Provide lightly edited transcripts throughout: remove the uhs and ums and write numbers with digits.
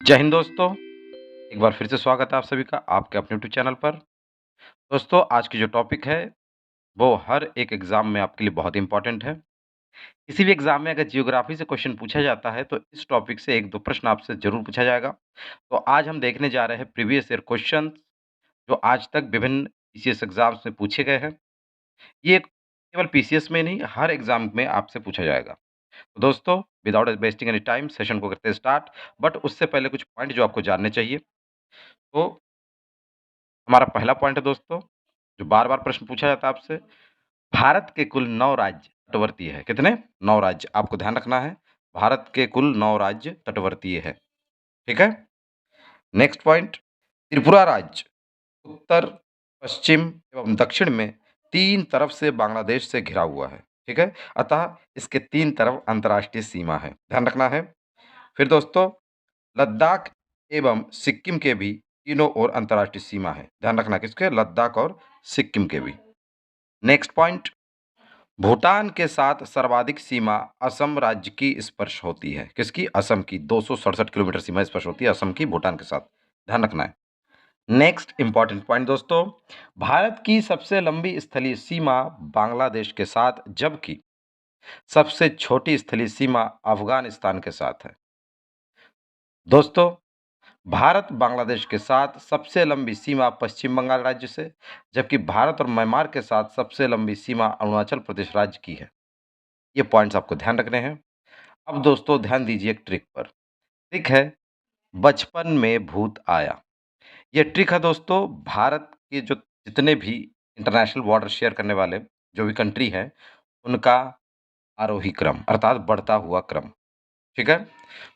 जय हिंद दोस्तों, एक बार फिर से स्वागत है आप सभी का आपके अपने यूट्यूब चैनल पर। दोस्तों आज की जो टॉपिक है, वो हर एक एग्ज़ाम में आपके लिए बहुत इम्पोर्टेंट है। किसी भी एग्ज़ाम में अगर जियोग्राफ़ी से क्वेश्चन पूछा जाता है, तो इस टॉपिक से 1-2 प्रश्न आपसे ज़रूर पूछा जाएगा। तो आज हम देखने जा रहे हैं प्रीवियस ईयर क्वेश्चन जो आज तक विभिन्न पीसीएस एग्ज़ाम्स में पूछे गए हैं। ये केवल पीसीएस में नहीं, हर एग्ज़ाम में आपसे पूछा जाएगा। तो दोस्तों, without wasting any time session को करते हैं स्टार्ट, बट उससे पहले कुछ पॉइंट जो आपको जानने चाहिए। तो हमारा पहला पॉइंट है दोस्तों, जो बार-बार प्रश्न पूछा जाता है आपसे, भारत के कुल 9 राज्य तटवर्तीय है। कितने? 9 राज्य आपको ध्यान रखना है। भारत के कुल 9 राज्य तटवर्तीय है। ठीक है? नेक्स्ट पॉइंट, त्रिपुरा राज्य उत्तर, पश्चिम एवं दक्षिण में 3 तरफ से बांग्लादेश से घिरा हुआ है। ठीक है? अतः इसके 3 तरफ अंतर्राष्ट्रीय सीमा है। ध्यान रखना है। फिर दोस्तों, लद्दाख एवं सिक्किम के भी तीनों ओर अंतर्राष्ट्रीय सीमा है। ध्यान रखना किसके? लद्दाख और सिक्किम के भी। नेक्स्ट पॉइंट, भूटान के साथ सर्वाधिक सीमा असम राज्य की स्पर्श होती है। किसकी? असम की 267 किलोमीटर सीमा स्पर्श होती है असम की भूटान के साथ। ध्यान रखना है। नेक्स्ट इंपॉर्टेंट पॉइंट दोस्तों, भारत की सबसे लंबी स्थलीय सीमा बांग्लादेश के साथ, जबकि सबसे छोटी स्थलीय सीमा अफगानिस्तान के साथ है। दोस्तों, भारत बांग्लादेश के साथ सबसे लंबी सीमा पश्चिम बंगाल राज्य से, जबकि भारत और म्यांमार के साथ सबसे लंबी सीमा अरुणाचल प्रदेश राज्य की है। ये पॉइंट्स आपको ध्यान रखने हैं। अब दोस्तों ध्यान दीजिए एक ट्रिक पर। ट्रिक है, बचपन में भूत आया। ये ट्रिक है दोस्तों, भारत के जो जितने भी इंटरनेशनल बॉर्डर शेयर करने वाले जो भी कंट्री हैं, उनका आरोही क्रम अर्थात बढ़ता हुआ क्रम। ठीक है?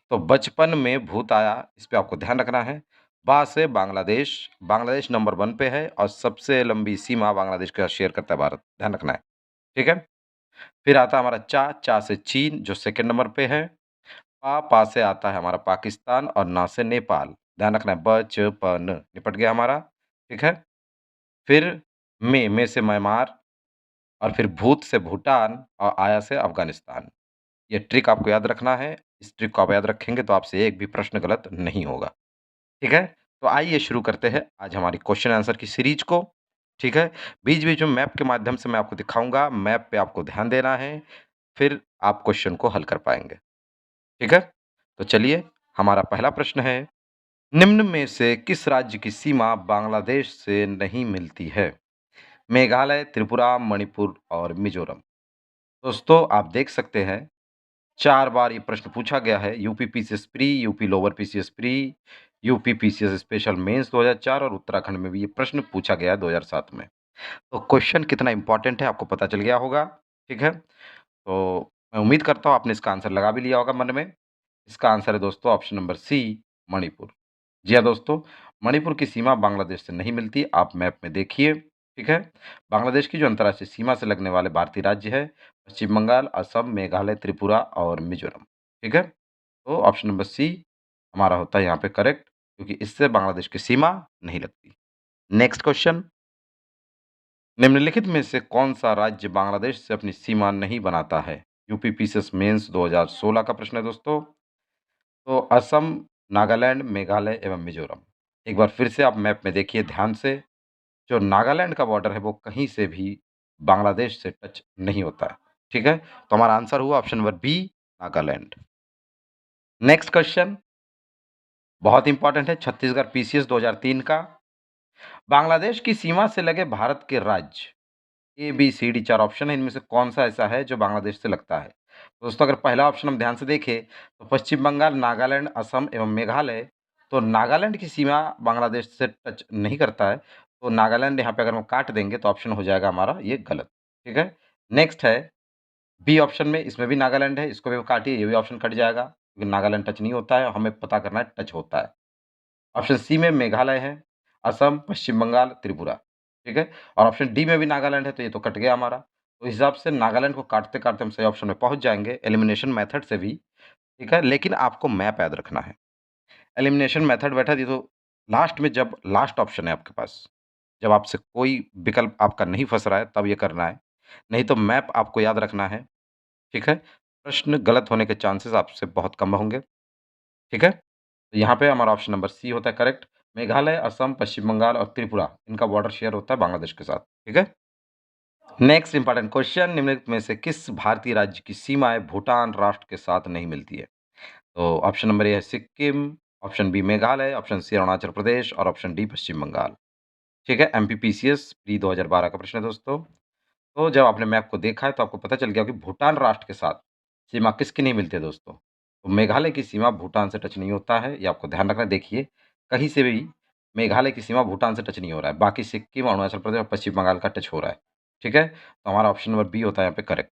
तो बचपन में भूत आया, इस पे आपको ध्यान रखना है। बा से बांग्लादेश, बांग्लादेश नंबर 1 पे है और सबसे लंबी सीमा बांग्लादेश के साथ शेयर करता है भारत। ध्यान रखना है। ठीक है? फिर आता है हमारा चा, चा से चीन जो सेकंड नंबर पे है। पा से आता है हमारा पाकिस्तान और ना से नेपाल। ध्यान रखना है, ब, च, प, न निपट गया हमारा। ठीक है? फिर में से म्यांमार और फिर भूत से भूटान और आया से अफ़गानिस्तान। ये ट्रिक आपको याद रखना है। इस ट्रिक को आप याद रखेंगे तो आपसे एक भी प्रश्न गलत नहीं होगा। ठीक है? तो आइए शुरू करते हैं आज हमारी क्वेश्चन आंसर की सीरीज को। ठीक है? बीच-बीच में मैप के माध्यम से मैं आपको दिखाऊँगा, मैप पे आपको ध्यान देना है, फिर आप क्वेश्चन को हल कर पाएँगे। ठीक है? तो चलिए, हमारा पहला प्रश्न है, निम्न में से किस राज्य की सीमा बांग्लादेश से नहीं मिलती है? मेघालय, त्रिपुरा, मणिपुर और मिज़ोरम। दोस्तों, आप देख सकते हैं 4 बार ये प्रश्न पूछा गया है। UP PCS pre, UP lower PCS pre, UP PCS special mains 2004 और उत्तराखंड में भी ये प्रश्न पूछा गया है 2007 में। तो क्वेश्चन कितना इम्पोर्टेंट है आपको पता चल गया होगा, ठीक है? तो मैं उम्मीद करता हूँ आपने इसका आंसर लगा भी लिया होगा मन में। इसका आंसर है दोस्तों ऑप्शन नंबर सी, मणिपुर। जी हाँ दोस्तों, मणिपुर की सीमा बांग्लादेश से नहीं मिलती, आप मैप में देखिए, ठीक है? बांग्लादेश की जो अंतर्राष्ट्रीय सीमा से लगने वाले भारतीय राज्य है, पश्चिम बंगाल, असम, मेघालय, त्रिपुरा और मिज़ोरम, ठीक है? तो ऑप्शन नंबर सी हमारा होता है यहाँ पे करेक्ट, क्योंकि इससे बांग्लादेश की सीमा नहीं लगती। नेक्स्ट क्वेश्चन, निम्नलिखित में से कौन-सा राज्य बांग्लादेश से अपनी सीमा नहीं बनाता है? यूपी पीसीएस मेंस 2016 का प्रश्न है दोस्तों। तो असम, नागालैंड, मेघालय एवं मिज़ोरम। एक बार फिर से आप मैप में देखिए ध्यान से, जो नागालैंड का बॉर्डर है वो कहीं से भी बांग्लादेश से टच नहीं होता है, ठीक है? तो हमारा आंसर हुआ option number B, Nagaland. Next question बहुत इंपॉर्टेंट है, छत्तीसगढ़ पीसीएस 2003 का। बांग्लादेश की सीमा से लगे भारत के राज्य, ए, बी, सी, डी 4 ऑप्शन है, इनमें से कौन-सा ऐसा है जो बांग्लादेश से लगता है? तो दोस्तों अगर पहला ऑप्शन हम ध्यान से देखें, तो पश्चिम बंगाल, नागालैंड, असम एवं मेघालय, तो नागालैंड की सीमा बांग्लादेश से टच नहीं करता है, तो नागालैंड यहाँ पे अगर हम काट देंगे तो ऑप्शन हो जाएगा हमारा ये गलत, ठीक है? नेक्स्ट है बी ऑप्शन में, इसमें भी नागालैंड है, इसको भी काटिए, ये भी ऑप्शन कट जाएगा, क्योंकि नागालैंड टच नहीं होता है, हमें पता करना है टच होता है। ऑप्शन सी में मेघालय है, असम, पश्चिम बंगाल, त्रिपुरा, ठीक है? और ऑप्शन डी में भी नागालैंड है, तो ये तो कट गया हमारा। तो इस हिसाब से नागालैंड को काटते-काटते हम सही ऑप्शन में पहुँच जाएँगे, एलिमिनेशन मेथड से भी, ठीक है? लेकिन आपको मैप याद रखना है। एलिमिनेशन मेथड मेथड ये तो लास्ट में जब लास्ट ऑप्शन है आपके पास, जब आपसे कोई विकल्प आपका नहीं फँस रहा है, तब ये करना है। नहीं तो मैप आपको याद रखना है, ठीक है? प्रश्न गलत होने के चांसेस आपसे बहुत कम होंगे, ठीक है? तो यहाँ पे हमारा ऑप्शन नंबर सी होता है करेक्ट। मेघालय, असम, पश्चिम बंगाल और त्रिपुरा, इनका बॉर्डर शेयर होता है बांग्लादेश के साथ, ठीक है? नेक्स्ट इंपॉर्टेंट क्वेश्चन, निम्नलिखित में से किस भारतीय राज्य की सीमाएँ भूटान राष्ट्र के साथ नहीं मिलती है? तो ऑप्शन नंबर ए है Sikkim, option B Meghalaya, option C Arunachal Pradesh और ऑप्शन डी पश्चिम बंगाल। ठीक है, एमपीपीसीएस प्री 2012 का प्रश्न है दोस्तों। तो जब आपने मैप को देखा है तो आपको पता चल गया कि भूटान राष्ट्र के साथ सीमा किसकी नहीं मिलती है दोस्तों। तो मेघालय की सीमा भूटान से टच नहीं होता है, ये आपको ध्यान रखना है। देखिए, कहीं से भी मेघालय की सीमा भूटान से टच नहीं हो रहा है, बाकी सिक्किम, अरुणाचल प्रदेश और पश्चिम बंगाल का टच हो रहा है। ठीक है? तो हमारा ऑप्शन नंबर बी होता है यहाँ पे करेक्ट।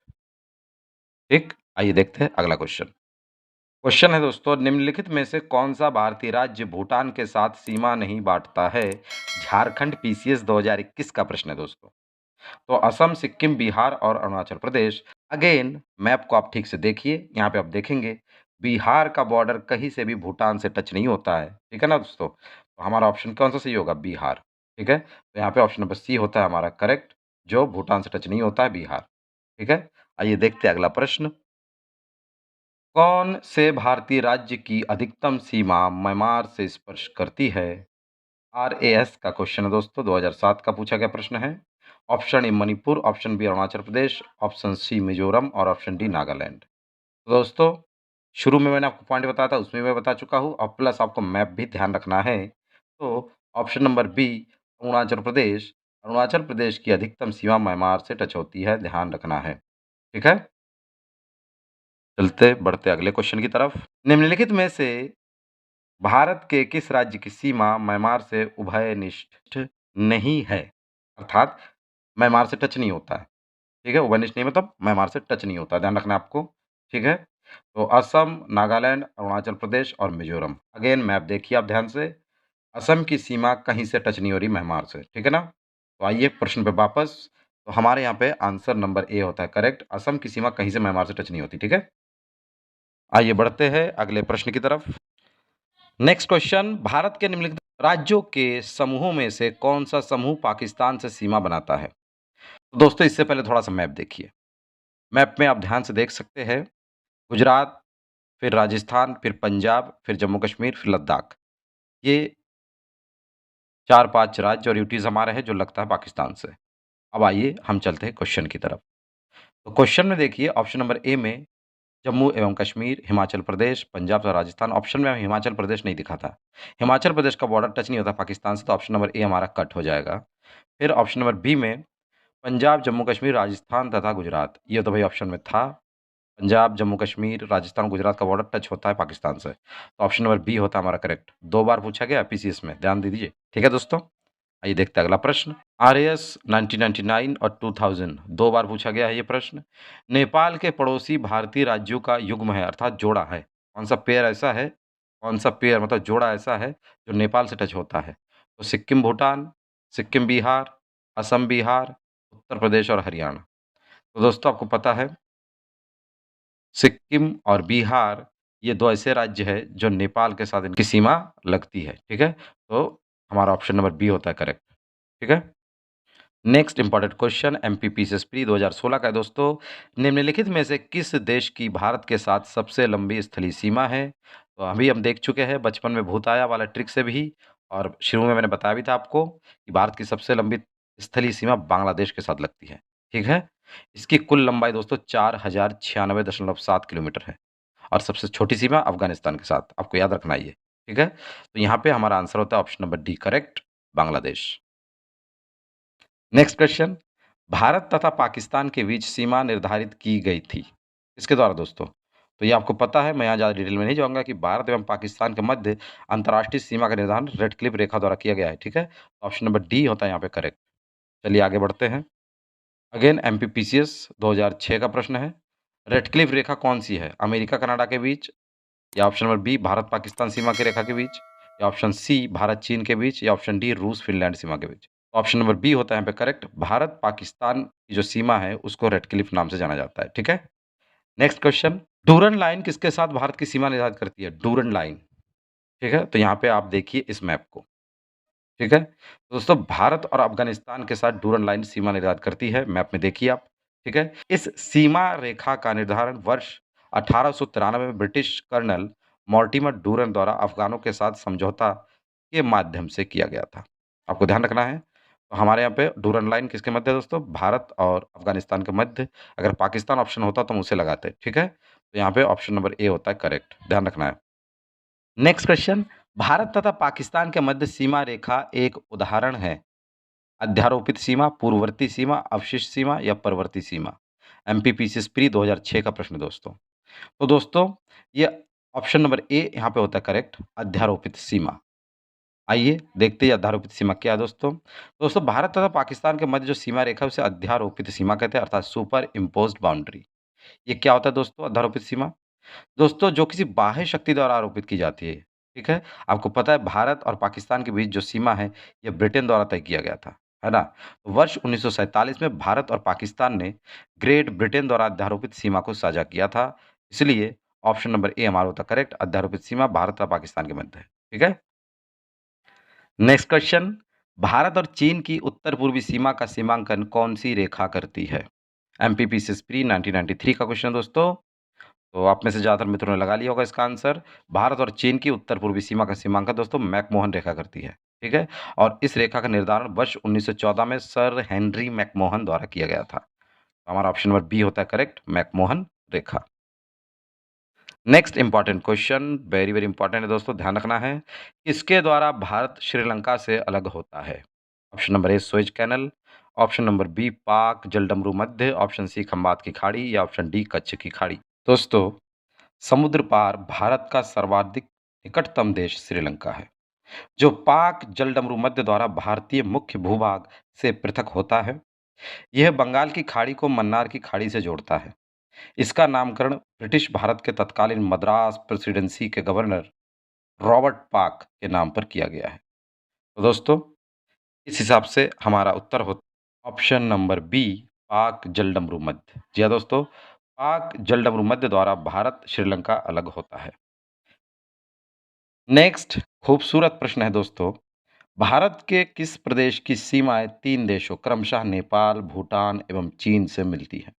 ठीक? आइए देखते हैं अगला क्वेश्चन। क्वेश्चन है दोस्तों, निम्नलिखित में से कौन-सा भारतीय राज्य भूटान के साथ सीमा नहीं बाँटता है? झारखंड पीसीएस 2021 का प्रश्न है दोस्तों। तो असम, सिक्किम, बिहार और अरुणाचल प्रदेश। अगेन मैप को आप ठीक से देखिए, यहाँ पे आप देखेंगे बिहार का बॉर्डर कहीं से भी भूटान से टच नहीं होता है, ठीक है ना दोस्तों? तो हमारा ऑप्शन कौन-सा सही होगा? बिहार, ठीक है? तो यहाँ पे ऑप्शन नंबर सी होता है हमारा करेक्ट, जो भूटान से टच नहीं होता है बिहार, ठीक है? आइए देखते हैं अगला प्रश्न। कौन से भारतीय राज्य की अधिकतम सीमा म्यांमार से स्पर्श करती है? आरएएस का क्वेश्चन है दोस्तों, 2007 का पूछा गया प्रश्न है। Option A Manipur, option B Arunachal Pradesh, option C Mizoram और ऑप्शन डी नागालैंड। तो दोस्तों, शुरू में मैंने आपको पॉइंट बताया था, उसमें मैं बता चुका हूँ और प्लस आपको मैप भी ध्यान रखना है। तो ऑप्शन नंबर बी अरुणाचल प्रदेश, अरुणाचल प्रदेश की अधिकतम सीमा म्यांमार से टच होती है, ध्यान रखना है। ठीक है? चलते बढ़ते अगले क्वेश्चन की तरफ। निम्नलिखित में से भारत के किस राज्य की सीमा म्यांमार से उभयनिष्ठ नहीं है? अर्थात म्यांमार से टच नहीं होता है, ठीक है? उभयनिष्ठ नहीं मतलब म्यांमार से टच नहीं होता है, ध्यान रखना है आपको, ठीक है? तो असम, नागालैंड, अरुणाचल प्रदेश और मिज़ोरम। अगेन मैप देखिए आप ध्यान से, असम की सीमा कहीं से टच नहीं हो रही म्यांमार से, ठीक है ना? तो आइए प्रश्न पे वापस, तो हमारे यहाँ पे आंसर नंबर ए होता है करेक्ट, असम की सीमा कहीं से म्यांमार से टच नहीं होती, ठीक है? आइए बढ़ते हैं अगले प्रश्न की तरफ। नेक्स्ट क्वेश्चन, भारत के निम्नलिखित राज्यों के समूहों में से कौन-सा समूह पाकिस्तान से सीमा बनाता है? तो दोस्तों इससे पहले थोड़ा-सा मैप देखिए। मैप में आप ध्यान से देख सकते हैं, गुजरात, फिर राजस्थान, फिर पंजाब, फिर जम्मू-कश्मीर, फिर लद्दाख। ये 4-5 राज्य और यूटीज़ हमारे हैं जो लगता है पाकिस्तान से। अब आइए हम चलते हैं क्वेश्चन की तरफ। तो क्वेश्चन में देखिए ऑप्शन नंबर ए में जम्मू एवं कश्मीर, हिमाचल प्रदेश, पंजाब और राजस्थान। ऑप्शन में हिमाचल प्रदेश नहीं दिखा था। हिमाचल प्रदेश का बॉर्डर टच नहीं होता पाकिस्तान से, तो ऑप्शन नंबर ए हमारा कट हो जाएगा। फिर ऑप्शन नंबर बी में पंजाब, जम्मू कश्मीर, राजस्थान तथा गुजरात। ये तो भाई ऑप्शन में था। पंजाब, जम्मू कश्मीर, राजस्थान, गुजरात का बॉर्डर टच होता है पाकिस्तान से। तो ऑप्शन नंबर बी होता है हमारा करेक्ट। 2 बार पूछा गया पीसीएस में, ध्यान दे दीजिए। ठीक है दोस्तों? आइए देखते हैं अगला प्रश्न। आरएएस 1999 और 2000 2 बार पूछा गया है ये प्रश्न। नेपाल के पड़ोसी भारतीय राज्यों का युग्म है अर्थात जोड़ा है। कौन-सा पेयर ऐसा है, कौन-सा पेयर मतलब जोड़ा ऐसा है जो नेपाल से टच होता है? तो सिक्किम भूटान, सिक्किम बिहार, असम बिहार, उत्तर प्रदेश और हरियाणा। तो दोस्तों आपको पता है सिक्किम और बिहार ये 2 ऐसे राज्य हैं जो नेपाल के साथ इनकी सीमा लगती है, ठीक है? तो हमारा ऑप्शन नंबर बी होता है करेक्ट, ठीक है? नेक्स्ट इंपॉर्टेंट क्वेश्चन एमपीपीसीएसपी 2016 का है दोस्तों। निम्नलिखित में से किस देश की भारत के साथ सबसे लंबी स्थलीय सीमा है? तो अभी हम देख चुके हैं बचपन में भूताया वाला ट्रिक से भी, और शुरू में मैंने बताया भी था आपको कि भारत की सबसे लंबी स्थलीय सीमा बांग्लादेश के साथ लगती है, ठीक है? इसकी कुल लंबाई दोस्तों 4096.7 किलोमीटर है और सबसे छोटी सीमा अफ़गानिस्तान के साथ, आपको याद रखना है ये, ठीक है? तो यहाँ पे हमारा आंसर होता है option number D correct, Bangladesh. Next question, Bharat तथा पाकिस्तान के बीच सीमा निर्धारित की गई थी। किसके द्वारा दोस्तों? तो ये आपको पता है, मैं यहाँ ज़्यादा डिटेल में नहीं जाऊँगा कि भारत एवं पाकिस्तान के मध्य अंतर्राष्ट्रीय सीमा का निर्धारण रेड क्लिफ रेखा द्वारा किया गया है, ठीक है? ऑप्शन नंबर डी होता है यहाँ पे करेक्ट। चलिए आगे बढ़ते हैं। अगेन एमपीपीसीएस 2006 का प्रश्न है। रेड क्लिफ रेखा कौन-सी है? अमेरिका कनाडा के बीच, या ऑप्शन नंबर बी भारत-पाकिस्तान सीमा की रेखा के बीच, या ऑप्शन सी भारत-चीन के बीच, या ऑप्शन डी रूस-फ़िनलैंड सीमा के बीच। ऑप्शन नंबर बी होता है यहाँ पे करेक्ट, भारत-पाकिस्तान की जो सीमा है उसको रेड क्लिफ नाम से जाना जाता है, ठीक है? नेक्स्ट क्वेश्चन, डूरन लाइन किसके साथ भारत की सीमा निर्धारित करती है? डूरन लाइन, ठीक है? तो यहाँ पे आप देखिए इस मैप को, ठीक है? दोस्तों भारत और अफ़गानिस्तान के साथ डूरन लाइन सीमा निर्धारित करती है, मैप में देखिए आप, ठीक है? इस सीमा रेखा का निर्धारण वर्ष 1893 में ब्रिटिश कर्नल मॉर्टिमर डूरन द्वारा अफ़गानों के साथ समझौता के माध्यम से किया गया था। आपको ध्यान रखना है, तो हमारे यहाँ पे डूरन लाइन किसके मध्य है दोस्तों? भारत और अफ़गानिस्तान के मध्य। अगर पाकिस्तान ऑप्शन होता तो हम उसे लगाते, ठीक है? तो यहाँ पे ऑप्शन नंबर ए होता है करेक्ट, ध्यान रखना है। नेक्स्ट क्वेश्चन, भारत तथा पाकिस्तान के मध्य सीमा रेखा एक उदाहरण है। अध्यारोपित सीमा, पूर्ववर्ती सीमा, अवशिष्ट सीमा या परवर्ती सीमा? एमपीपीसीएस प्री 2006 का प्रश्न है दोस्तों। तो दोस्तों, ये ऑप्शन नंबर ए यहाँ पे होता है करेक्ट, अध्यारोपित सीमा। आइए देखते हैं अध्यारोपित सीमा क्या है दोस्तों। दोस्तों, भारत तथा पाकिस्तान के मध्य जो सीमा रेखा है उसे अध्यारोपित सीमा कहते हैं, अर्थात सुपर इम्पोज्ड बाउंड्री। ये क्या होता है दोस्तों अध्यारोपित सीमा? दोस्तों, जो किसी बाह्य शक्ति द्वारा आरोपित की जाती है, ठीक है? आपको पता है भारत और पाकिस्तान के बीच जो सीमा है, ये ब्रिटेन द्वारा तय किया गया था, है ना? तो वर्ष 1947 में भारत और पाकिस्तान ने ग्रेट ब्रिटेन द्वारा अध्यारोपित सीमा को साझा किया था। इसलिए ऑप्शन नंबर ए हमारा होता है करेक्ट, अध्यारोपित सीमा भारत और पाकिस्तान के मध्य है, ठीक है? नेक्स्ट क्वेश्चन, भारत और चीन की उत्तर-पूर्वी सीमा का सीमांकन कौन-सी रेखा करती है? एमपीपीसीएस प्री 1993 का क्वेश्चन है दोस्तों। तो आप में से ज़्यादातर मित्रों ने लगा लिया होगा इसका आंसर। भारत और चीन की उत्तर-पूर्वी सीमा का सीमांकन दोस्तों मैकमोहन रेखा करती है, ठीक है? और इस रेखा का निर्धारण वर्ष 1914 में सर हेनरी मैकमोहन द्वारा किया गया था। तो हमारा ऑप्शन नंबर बी होता है करेक्ट, मैकमोहन रेखा। Next important question, very, very important है दोस्तों, ध्यान रखना है। किसके द्वारा भारत श्रीलंका से अलग होता है? Option number A Suez canal, option number B Palk जलडमरू मध्य, ऑप्शन सी खंबात की खाड़ी या ऑप्शन डी कच्छ की खाड़ी। दोस्तों, समुद्र पार भारत का सर्वाधिक निकटतम देश श्रीलंका है, जो पाक जलडमरू मध्य द्वारा भारतीय मुख्य भूभाग से पृथक होता है। यह बंगाल की खाड़ी को मन्नार की खाड़ी से जोड़ता है। इसका नामकरण ब्रिटिश भारत के तत्कालीन मद्रास प्रेसिडेंसी के गवर्नर रॉबर्ट पाक के नाम पर किया गया है। तो दोस्तों, इस हिसाब से हमारा उत्तर हो ऑप्शन नंबर बी पाक जलडमरू मध्य। जी हाँ दोस्तों, पाक जलडमरू मध्य द्वारा भारत श्रीलंका अलग होता है। नेक्स्ट खूबसूरत प्रश्न है दोस्तों, भारत के किस प्रदेश की सीमाएं तीन देशों क्रमशः नेपाल, भूटान एवं चीन से मिलती है?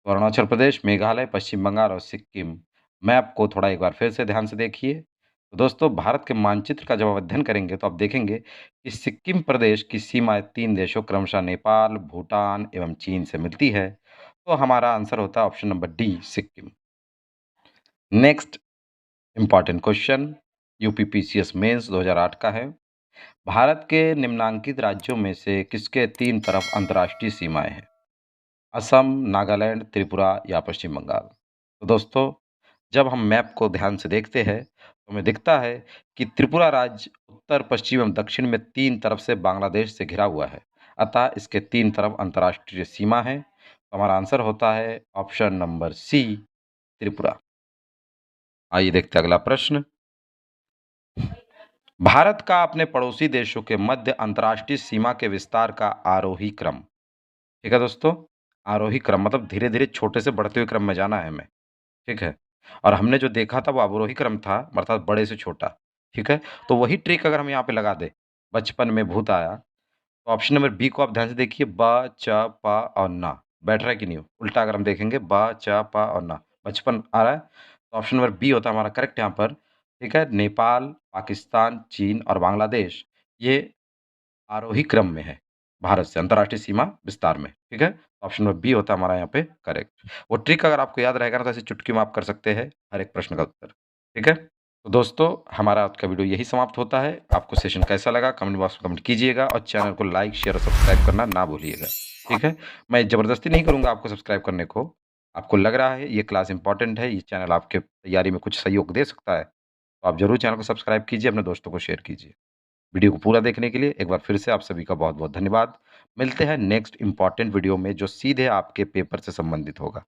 तो अरुणाचल प्रदेश, मेघालय, पश्चिम बंगाल और सिक्किम। मैप को थोड़ा एक बार फिर से ध्यान से देखिए। तो दोस्तों, भारत के मानचित्र का जब आप अध्ययन करेंगे तो आप देखेंगे कि सिक्किम प्रदेश की सीमाएं तीन देशों क्रमशः नेपाल, भूटान एवं चीन से मिलती है। तो हमारा आंसर होता है option number D Sikkim. Next important question, UPPCS mains 2008 का है। भारत के निम्नांकित राज्यों में से किसके तीन तरफ अंतर्राष्ट्रीय सीमाएं हैं? असम, नागालैंड, त्रिपुरा या पश्चिम बंगाल? तो दोस्तों, जब हम मैप को ध्यान से देखते हैं, तो हमें दिखता है कि त्रिपुरा राज्य उत्तर, पश्चिम एवं दक्षिण में तीन तरफ से बांग्लादेश से घिरा हुआ है। अतः इसके तीन तरफ अंतर्राष्ट्रीय सीमा है। तो हमारा आंसर होता है ऑप्शन नंबर सी, त्रिपुरा। आइए देखते हैं अगला प्रश्न। भारत का अपने पड़ोसी देशों के मध्य अंतर्राष्ट्रीय सीमा के विस्तार का आरोही क्रम। ठीक है दोस्तों, आरोही क्रम मतलब धीरे-धीरे छोटे से बढ़ते हुए क्रम में जाना है हमें, ठीक है? और हमने जो देखा था वो अवरोही क्रम था, अर्थात बड़े से छोटा, ठीक है? तो वही ट्रिक अगर हम यहाँ पे लगा दें, बचपन में भूत आया, तो ऑप्शन नंबर बी को आप ध्यान से देखिए, ब, च, प और न, बैठ रहा है कि नहीं? उल्टा अगर हम देखेंगे ब, च, प और न, बचपन आ रहा है, तो ऑप्शन नंबर बी होता है हमारा करेक्ट यहाँ पर, ठीक है? नेपाल, पाकिस्तान, चीन और बांग्लादेश, ये आरोही क्रम में है, भारत से अंतर्राष्ट्रीय सीमा विस्तार में, ठीक है? ऑप्शन नंबर बी होता है हमारा यहाँ पे करेक्ट। वो ट्रिक अगर आपको याद रहेगा ना तो ऐसे चुटकी में आप कर सकते हैं हर एक प्रश्न का उत्तर, ठीक है? तो दोस्तों, हमारा आज का वीडियो यही समाप्त होता है। आपको सेशन कैसा लगा कमेंट बॉक्स में कमेंट कीजिएगा और चैनल को लाइक, शेयर और सब्सक्राइब करना ना भूलिएगा, ठीक है? मैं ज़बरदस्ती नहीं करूँगा आपको सब्सक्राइब करने को। आपको लग रहा है ये क्लास इम्पोर्टेंट है, ये चैनल आपके तैयारी में कुछ सहयोग दे सकता है, तो आप ज़रूर चैनल को सब्सक्राइब कीजिए, अपने दोस्तों को शेयर कीजिए। वीडियो को पूरा देखने के लिए एक बार फिर से आप सभी का बहुत-बहुत धन्यवाद। मिलते हैं नेक्स्ट इम्पोर्टेंट वीडियो में जो सीधे आपके पेपर से संबंधित होगा।